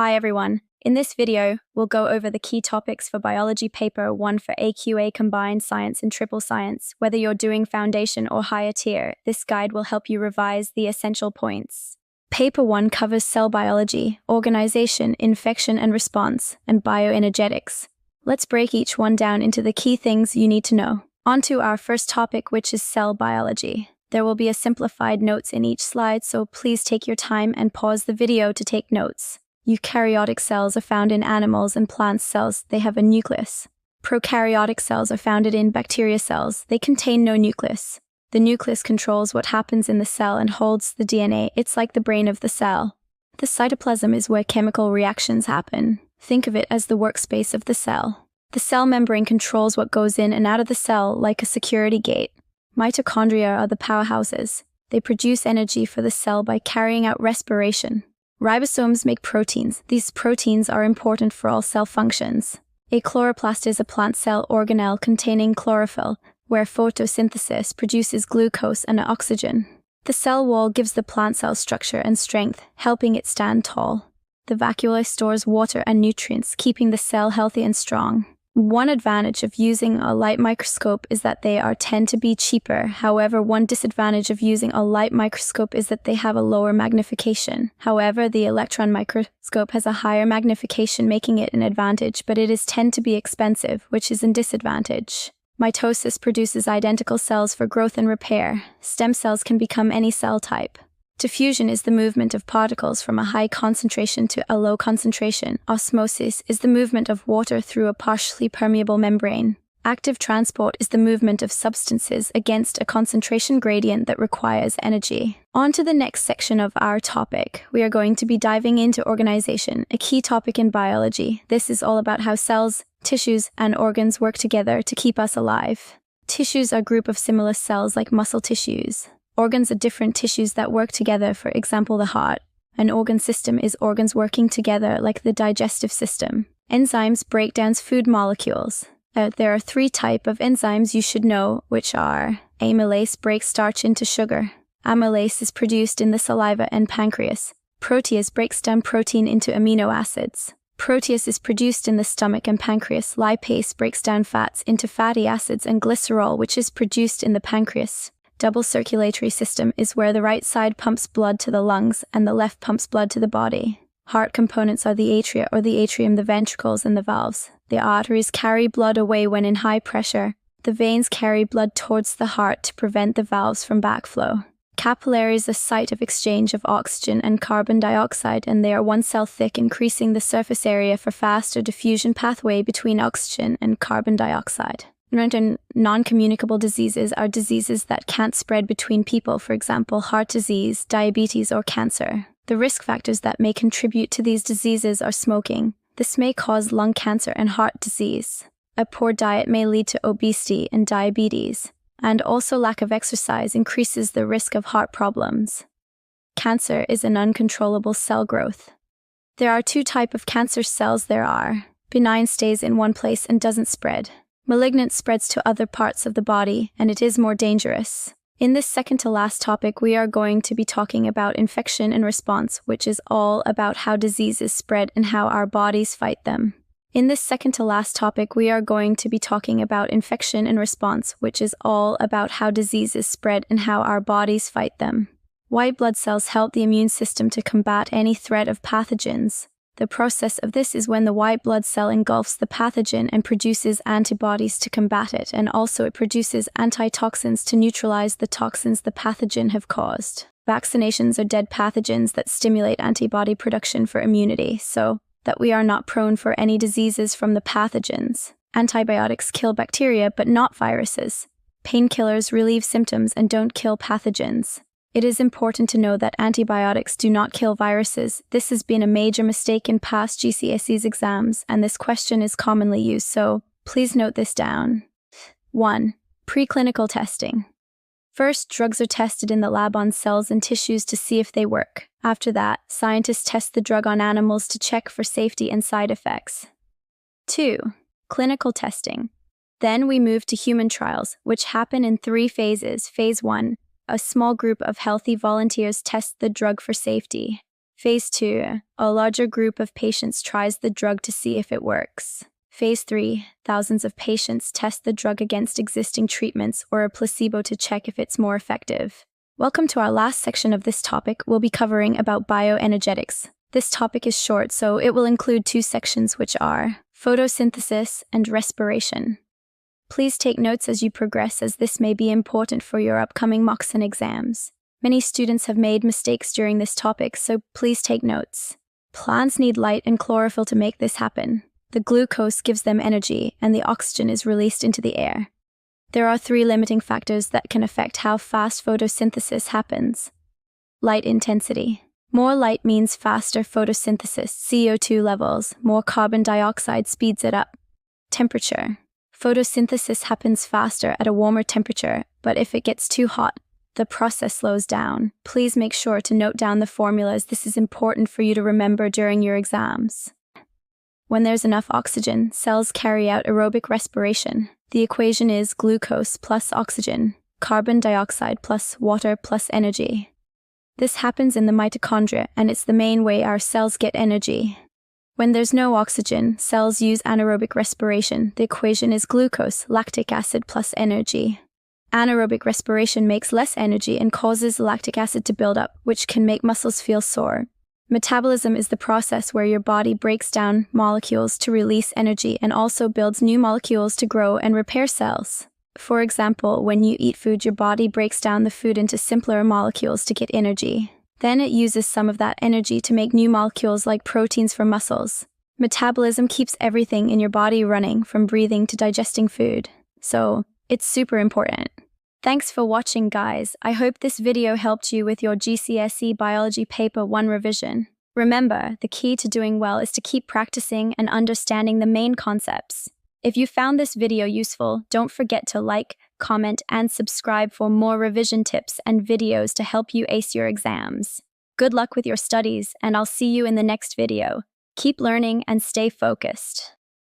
Hi everyone. In this video, we'll go over the key topics for Biology Paper 1 for AQA Combined Science and Triple Science. Whether you're doing foundation or higher tier, this guide will help you revise the essential points. Paper 1 covers cell biology, organization, infection and response, and bioenergetics. Let's break each one down into the key things you need to know. On to our first topic, which is cell biology. There will be a simplified notes in each slide, so please take your time and pause the video to take notes. Eukaryotic cells are found in animals and plant cells. They have a nucleus. Prokaryotic cells are found in bacteria cells. They contain no nucleus. The nucleus controls what happens in the cell and holds the DNA. It's like the brain of the cell. The cytoplasm is where chemical reactions happen. Think of it as the workspace of the cell. The cell membrane controls what goes in and out of the cell like a security gate. Mitochondria are the powerhouses. They produce energy for the cell by carrying out respiration. Ribosomes make proteins. These proteins are important for all cell functions. A chloroplast is a plant cell organelle containing chlorophyll, where photosynthesis produces glucose and oxygen. The cell wall gives the plant cell structure and strength, helping it stand tall. The vacuole stores water and nutrients, keeping the cell healthy and strong. One advantage of using a light microscope is that they tend to be cheaper. However, one disadvantage of using a light microscope is that they have a lower magnification. However, the electron microscope has a higher magnification, making it an advantage, but it tend to be expensive, which is a disadvantage. Mitosis produces identical cells for growth and repair. Stem cells can become any cell type. Diffusion is the movement of particles from a high concentration to a low concentration. Osmosis is the movement of water through a partially permeable membrane. Active transport is the movement of substances against a concentration gradient that requires energy. On to the next section of our topic. We are going to be diving into organization, a key topic in biology. This is all about how cells, tissues, and organs work together to keep us alive. Tissues are a group of similar cells like muscle tissues. Organs are different tissues that work together, for example, the heart. An organ system is organs working together like the digestive system. Enzymes break down food molecules. There are 3 types of enzymes you should know, which are: amylase breaks starch into sugar. Amylase is produced in the saliva and pancreas. Protease breaks down protein into amino acids. Protease is produced in the stomach and pancreas. Lipase breaks down fats into fatty acids, and glycerol, which is produced in the pancreas. Double circulatory system is where the right side pumps blood to the lungs and the left pumps blood to the body. Heart components are the atria or the atrium, the ventricles, and the valves. The arteries carry blood away when in high pressure. The veins carry blood towards the heart to prevent the valves from backflow. Capillaries are a site of exchange of oxygen and carbon dioxide, and they are 1 cell thick, increasing the surface area for faster diffusion pathway between oxygen and carbon dioxide. Non-communicable diseases are diseases that can't spread between people, for example, heart disease, diabetes, or cancer. The risk factors that may contribute to these diseases are smoking. This may cause lung cancer and heart disease. A poor diet may lead to obesity and diabetes, and also lack of exercise increases the risk of heart problems. Cancer is an uncontrollable cell growth. There are 2 types of cancer cells. There are: benign, stays in one place and doesn't spread. Malignant spreads to other parts of the body, and it is more dangerous. In this second to last topic, we are going to be talking about infection and response, which is all about how diseases spread and how our bodies fight them. In this second to last topic, we are going to be talking about infection and response, which is all about how diseases spread and how our bodies fight them. White blood cells help the immune system to combat any threat of pathogens. The process of this is when the white blood cell engulfs the pathogen and produces antibodies to combat it, and also it produces antitoxins to neutralize the toxins the pathogen have caused. Vaccinations are dead pathogens that stimulate antibody production for immunity, so that we are not prone for any diseases from the pathogens. Antibiotics kill bacteria but not viruses. Painkillers relieve symptoms and don't kill pathogens. It is important to know that antibiotics do not kill viruses. This has been a major mistake in past GCSEs exams, and this question is commonly used, so please note this down. 1. Preclinical testing. First, drugs are tested in the lab on cells and tissues to see if they work. After that, scientists test the drug on animals to check for safety and side effects. 2. Clinical testing. Then we move to human trials, which happen in 3 phases. Phase 1. A small group of healthy volunteers test the drug for safety. Phase 2. A larger group of patients tries the drug to see if it works. Phase 3. Thousands of patients test the drug against existing treatments or a placebo to check if it's more effective. Welcome to our last section of this topic. We'll be covering about bioenergetics. This topic is short, so it will include 2 sections, which are photosynthesis and respiration. Please take notes as you progress, as this may be important for your upcoming mocks and exams. Many students have made mistakes during this topic, so please take notes. Plants need light and chlorophyll to make this happen. The glucose gives them energy, and the oxygen is released into the air. There are 3 limiting factors that can affect how fast photosynthesis happens. Light intensity. More light means faster photosynthesis, CO2 levels, more carbon dioxide speeds it up. Temperature. Photosynthesis happens faster at a warmer temperature, but if it gets too hot, the process slows down. Please make sure to note down the formulas. This is important for you to remember during your exams. When there's enough oxygen, cells carry out aerobic respiration. The equation is glucose plus oxygen, carbon dioxide plus water plus energy. This happens in the mitochondria, and it's the main way our cells get energy. When there's no oxygen, cells use anaerobic respiration. The equation is glucose, lactic acid plus energy. Anaerobic respiration makes less energy and causes lactic acid to build up, which can make muscles feel sore. Metabolism is the process where your body breaks down molecules to release energy and also builds new molecules to grow and repair cells. For example, when you eat food, your body breaks down the food into simpler molecules to get energy. Then it uses some of that energy to make new molecules like proteins for muscles. Metabolism keeps everything in your body running, from breathing to digesting food. So, it's super important. Thanks for watching, guys. I hope this video helped you with your GCSE Biology Paper 1 revision. Remember, the key to doing well is to keep practicing and understanding the main concepts. If you found this video useful, don't forget to like, comment, and subscribe for more revision tips and videos to help you ace your exams. Good luck with your studies, and I'll see you in the next video. Keep learning and stay focused.